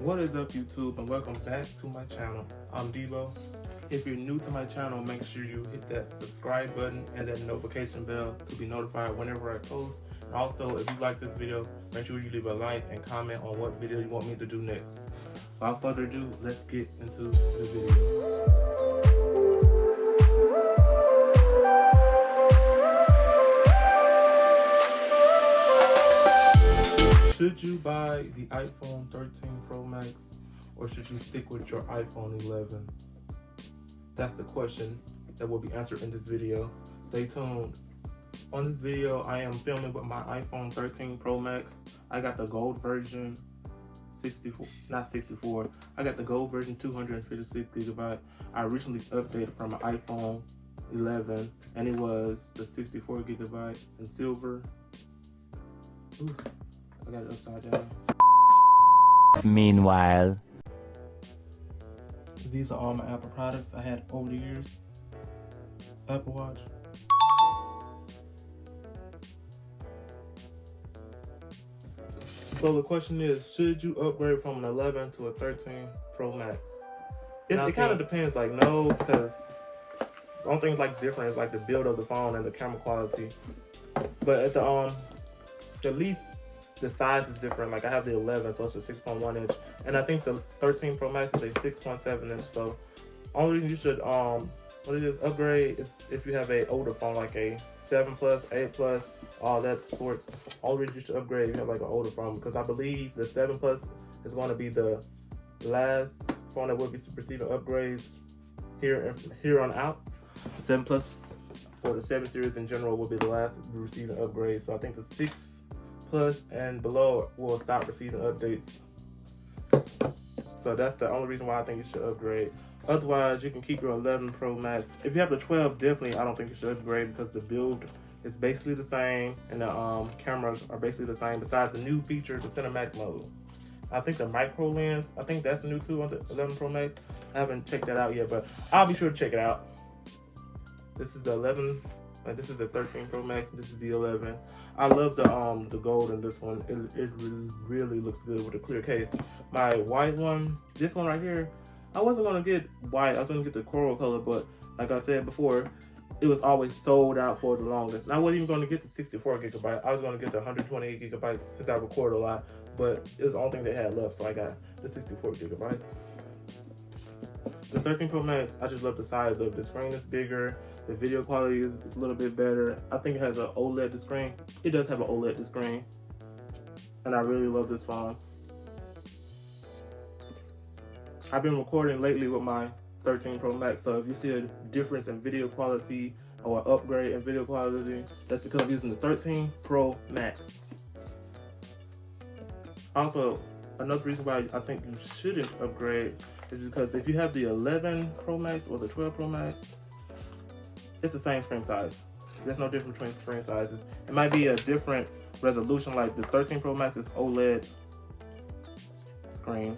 What is up, YouTube, and welcome back to my channel. I'm Debo. If you're new to my channel, make sure you hit that subscribe button and that notification bell to be notified whenever I post. And also, if you like this video, make sure you leave a like and comment on what video you want me to do next. Without further ado, let's get into the video. Should you buy the iPhone 13 Pro Max or should you stick with your iPhone 11? That's the question that will be answered in this video. Stay tuned. On this video, I am filming with my iPhone 13 Pro Max. I got the gold version, not 64. I got the gold version, 256 gigabyte. I recently updated from an iPhone 11 and it was the 64 gigabyte in silver. Ooh. I got it upside down. Meanwhile, these are all my Apple products I had over the years. Apple Watch. So the question is, should you upgrade from an 11 to a 13 Pro Max? It kind of depends. Like, no, because the only thing like different is like the build of the phone and the camera quality. But at the least, the size is different. Like, I have the 11, so it's a 6.1 inch, and I think the 13 Pro Max is a 6.7 inch. So only reason you should upgrade is if you have a older phone, like a 7 Plus, 8 Plus, all that sorts. Only reason you should upgrade if you have like an older phone, because I believe the 7 Plus is going to be the last phone that will be receiving upgrades here on out. The 7 Plus or the 7 series in general will be the last to be receiving upgrades. So I think the 6 Plus and below will stop receiving updates. So that's the only reason why I think you should upgrade. Otherwise, you can keep your 11 Pro Max. If you have the 12, definitely I don't think you should upgrade, because the build is basically the same and the cameras are basically the same, besides the new feature, the cinematic mode. I think the micro lens, I think that's new too on the 11 Pro Max. I haven't checked that out yet, but I'll be sure to check it out. This is the 11. This is the 13 Pro Max. This is the 11. I love the gold in this one. It really looks good with a clear case. My white one, this one right here, I wasn't gonna get white. I was gonna get the coral color, but like I said before, it was always sold out for the longest. And I wasn't even gonna get the 64 gigabyte. I was gonna get the 128 gigabyte since I record a lot, but it was the only thing they had left, so I got the 64 gigabyte. The 13 Pro Max, I just love the size of it. The screen is bigger. The video quality is a little bit better. I think it has an OLED screen. It does have an OLED screen. And I really love this phone. I've been recording lately with my 13 Pro Max, so if you see a difference in video quality or an upgrade in video quality, that's because I'm using the 13 Pro Max. Also, another reason why I think you shouldn't upgrade is because if you have the 11 Pro Max or the 12 Pro Max, it's the same screen size. There's no difference between screen sizes. It might be a different resolution, like the 13 Pro Max is OLED screen.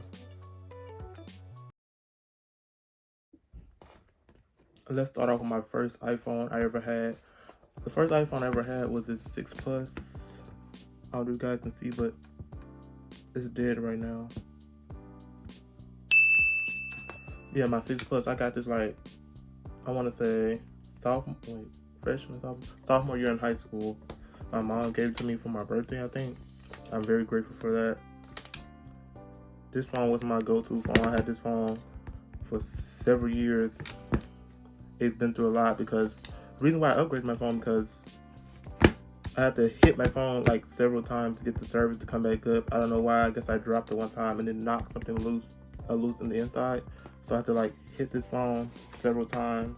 Let's start off with my first iPhone I ever had. The first iPhone I ever had was this 6 Plus. I don't know if you guys can see, but it's dead right now. Yeah, my 6 Plus, I got this like, I want to say sophomore year in high school. My mom gave it to me for my birthday, I think. I'm very grateful for that. This phone was my go-to phone. I had this phone for several years. It's been through a lot, because the reason why I upgraded my phone, because I had to hit my phone like several times to get the service to come back up. I don't know why. I guess I dropped it one time and then knocked something loose in the inside. So I had to like hit this phone several times.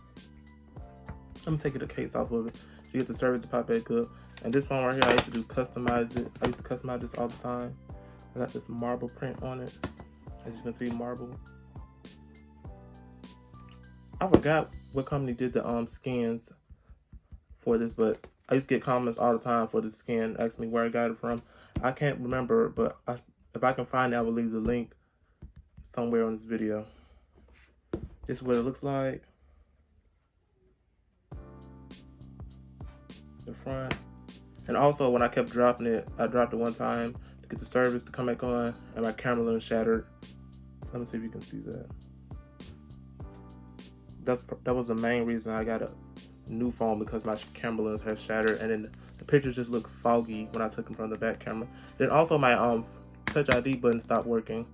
I'm taking the case off of it to get the service to pop back up. And this phone right here, I used to customize it. I used to customize this all the time. I got this marble print on it. As you can see, marble. I forgot what company did the skins for this, but I used to get comments all the time for the skin, asking me where I got it from. I can't remember, but if I can find it, I will leave the link somewhere on this video. This is what it looks like. The front. And also, when I kept dropping it, I dropped it one time to get the service to come back on, and my camera lens shattered. Let me see if you can see that. That was the main reason I got a new phone, because my camera lens has shattered, and then the pictures just look foggy when I took them from the back camera. Then also my Touch ID button stopped working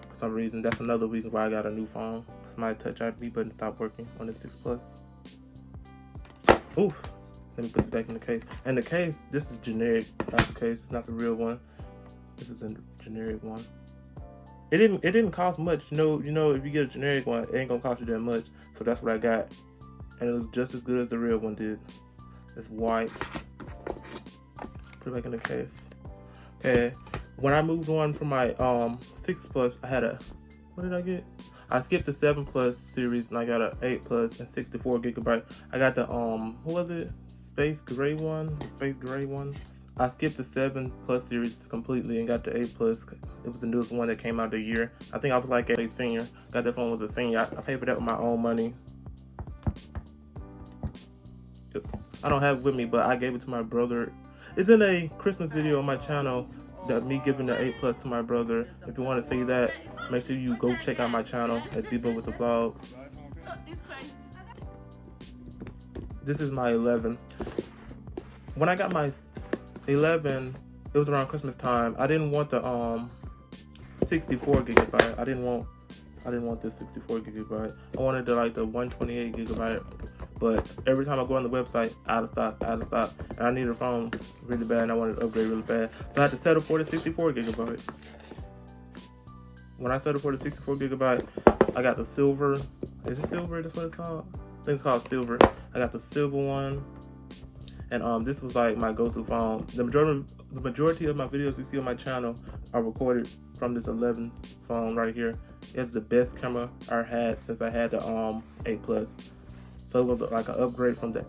for some reason. That's another reason why I got a new phone, because my Touch ID button stopped working on the 6 Plus. Ooh, let me put it back in the case. And the case, this is generic Apple case. It's not the real one. This is a generic one. It didn't cost much. You know, if you get a generic one, it ain't gonna cost you that much. So that's what I got, and it was just as good as the real one did. It's white. Put it back in the case. Okay. When I moved on from my 6 Plus, I had a, what did I get? I skipped the 7 Plus series and I got a 8 Plus and 64 gigabyte. I got the what was it? Space gray one. The space gray one. I skipped the 7 Plus series completely and got the 8 Plus. It was the newest one that came out the year. I think I was like a senior. Got that phone as a senior. I paid for that with my own money. I don't have it with me, but I gave it to my brother. It's in a Christmas video on my channel, that me giving the 8 Plus to my brother. If you want to see that, make sure you go check out my channel at Zebo with the Vlogs. This is my 11. When I got my 11, it was around Christmas time. I didn't want the 64 gigabyte. I didn't want this 64 gigabyte. I wanted the 128 gigabyte. But every time I go on the website, out of stock. And I needed a phone really bad, and I wanted to upgrade really bad. So I had to settle for the 64 gigabyte. When I settled for the 64 gigabyte, I got the silver. Is it silver? That's what it's called? I think it's called silver. I got the silver one. And this was like my go-to phone. The majority of my videos you see on my channel are recorded from this 11 phone right here. It's the best camera I had since I had the 8 Plus. So it was like an upgrade from the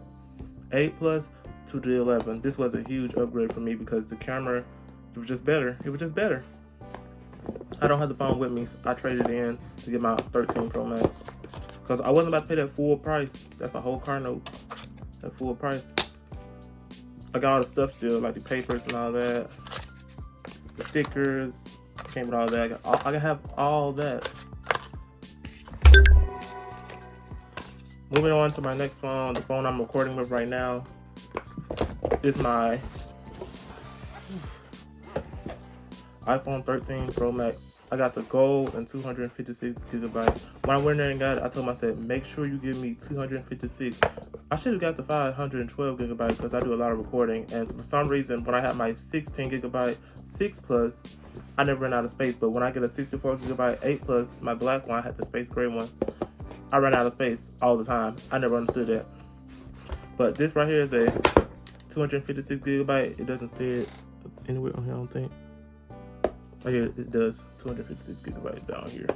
8 Plus to the 11. This was a huge upgrade for me because the camera, it was just better. It was just better. I don't have the phone with me. So I traded in to get my 13 Pro Max because I wasn't about to pay that full price. That's a whole car note. That full price. I got all the stuff still, like the papers and all that. The stickers came with all that. I can have all that. Moving on to my next phone, the phone I'm recording with right now is my iPhone 13 Pro Max. I got the gold and 256 gigabyte. When I went there and got it, I told him, I said, make sure you give me 256. I should have got the 512 gigabyte because I do a lot of recording. And for some reason, when I had my 16 gigabyte 6 Plus, I never ran out of space. But when I get a 64 gigabyte 8 Plus, my black one, I had the space gray one, I run out of space all the time. I never understood that. But this right here is a 256 gigabyte. It doesn't say it anywhere on here, I don't think. Oh, here it does. 256 gigabytes down here.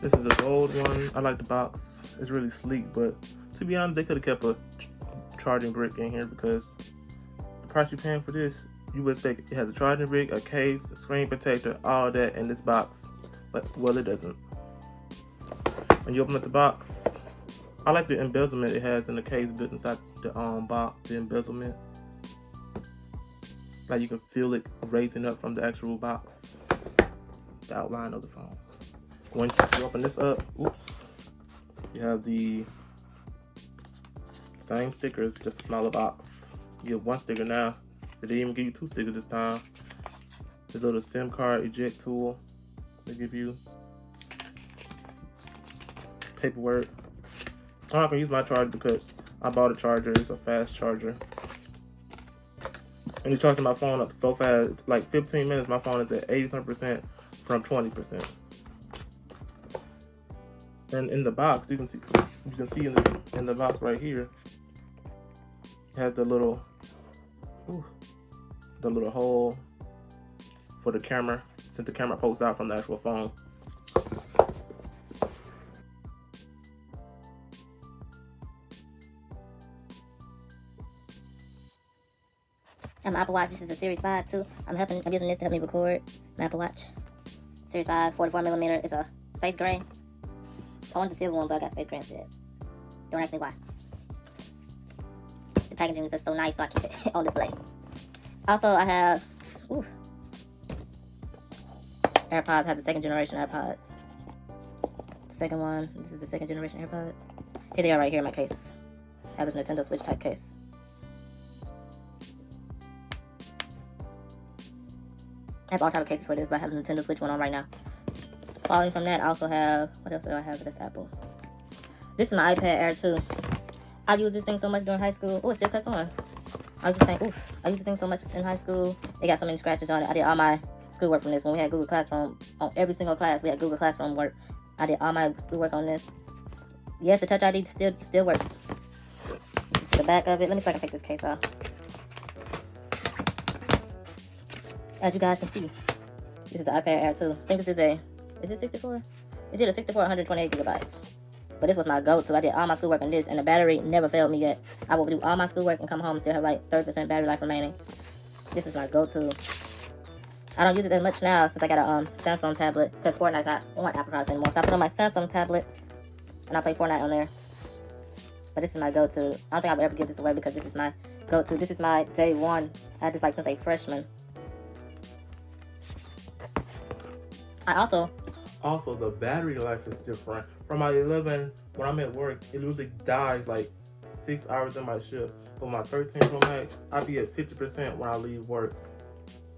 This is a gold one. I like the box. It's really sleek, but to be honest, they could have kept a charging brick in here because the price you're paying for this, you would expect it has a charging brick, a case, a screen protector, all that in this box. But, well, it doesn't. When you open up the box, I like the embezzlement it has in the case built inside the box, the embezzlement. Like you can feel it raising up from the actual box, the outline of the phone. Once you open this up, oops, you have the same stickers, just a smaller box. You get one sticker now, so they even give you 2 stickers this time. The little SIM card eject tool. They give you paperwork. I'm not gonna use my charger because I bought a charger. It's a fast charger. And it's charging my phone up so fast, like 15 minutes, my phone is at 80% from 20%. And in the box, you can see in the box right here, it has the little hole for the camera, since the camera pokes out from the actual phone. I'm Apple Watch. This is a Series 5 too. I'm using this to help me record my Apple Watch. Series 5, 44mm. It's a space gray. I wanted the silver one, but I got space gray instead. Don't ask me why. The packaging is just so nice, so I keep it on display. Also, I have AirPods. I have the second generation AirPods. The second one. This is the second generation AirPods. Here they are right here in my case. I have this Nintendo Switch type case. I have all type of cases for this, but I have the Nintendo Switch one on right now. Following from that, I also have, what else do I have for this Apple? This is my iPad Air 2. I used this thing so much during high school. Oh, it still cuts on. I used this thing so much in high school. It got so many scratches on it. I did all my schoolwork from this. When we had Google Classroom, on every single class, we had Google Classroom work. I did all my schoolwork on this. Yes, the Touch ID still works. This is the back of it. Let me see if I can take this case off. As you guys can see, this is an iPad Air 2. I think this is it 64? It's either 64 or 128 gigabytes. But this was my go-to. I did all my schoolwork on this, and the battery never failed me yet. I would do all my schoolwork and come home and still have like 30% battery life remaining. This is my go-to. I don't use it as much now since I got a Samsung tablet, because Fortnite's not on Apple products anymore. So I put on my Samsung tablet, and I play Fortnite on there. But this is my go-to. I don't think I'll ever give this away because this is my go-to. This is my day one. I had this like since a freshman. I also, the battery life is different. From my 11, when I'm at work, it usually dies like 6 hours in my shift. For my 13 Pro Max, I'll be at 50% when I leave work.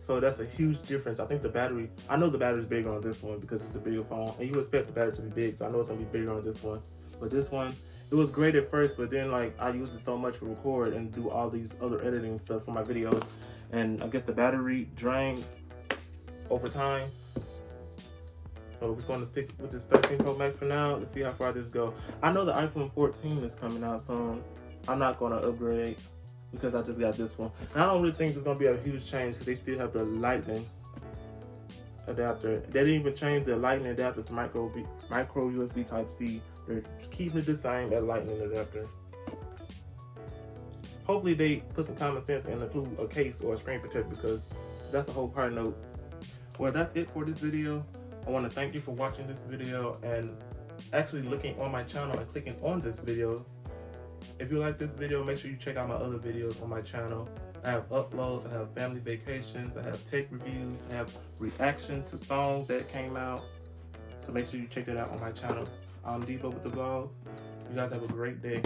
So that's a huge difference. I think the battery, I know the battery's bigger on this one because it's a bigger phone. And you expect the battery to be big, so I know it's gonna be bigger on this one. But this one, it was great at first, but then like I use it so much to record and do all these other editing stuff for my videos. And I guess the battery drained over time. So we're going to stick with this 13 Pro Max for now. Let's see how far this goes. I know the iPhone 14 is coming out soon. I'm not going to upgrade because I just got this one. And I don't really think there's going to be a huge change because they still have the Lightning adapter. They didn't even change the Lightning adapter to micro USB Type-C. They're keeping it the same as Lightning adapter. Hopefully they put some common sense and include a case or a screen protector because that's the whole part note. Well, that's it for this video. I want to thank you for watching this video and actually looking on my channel and clicking on this video. If you like this video, make sure you check out my other videos on my channel. I have uploads, I have family vacations, I have tech reviews, I have reaction to songs that came out. So make sure you check that out on my channel. I'm Debo with the vlogs. You guys have a great day.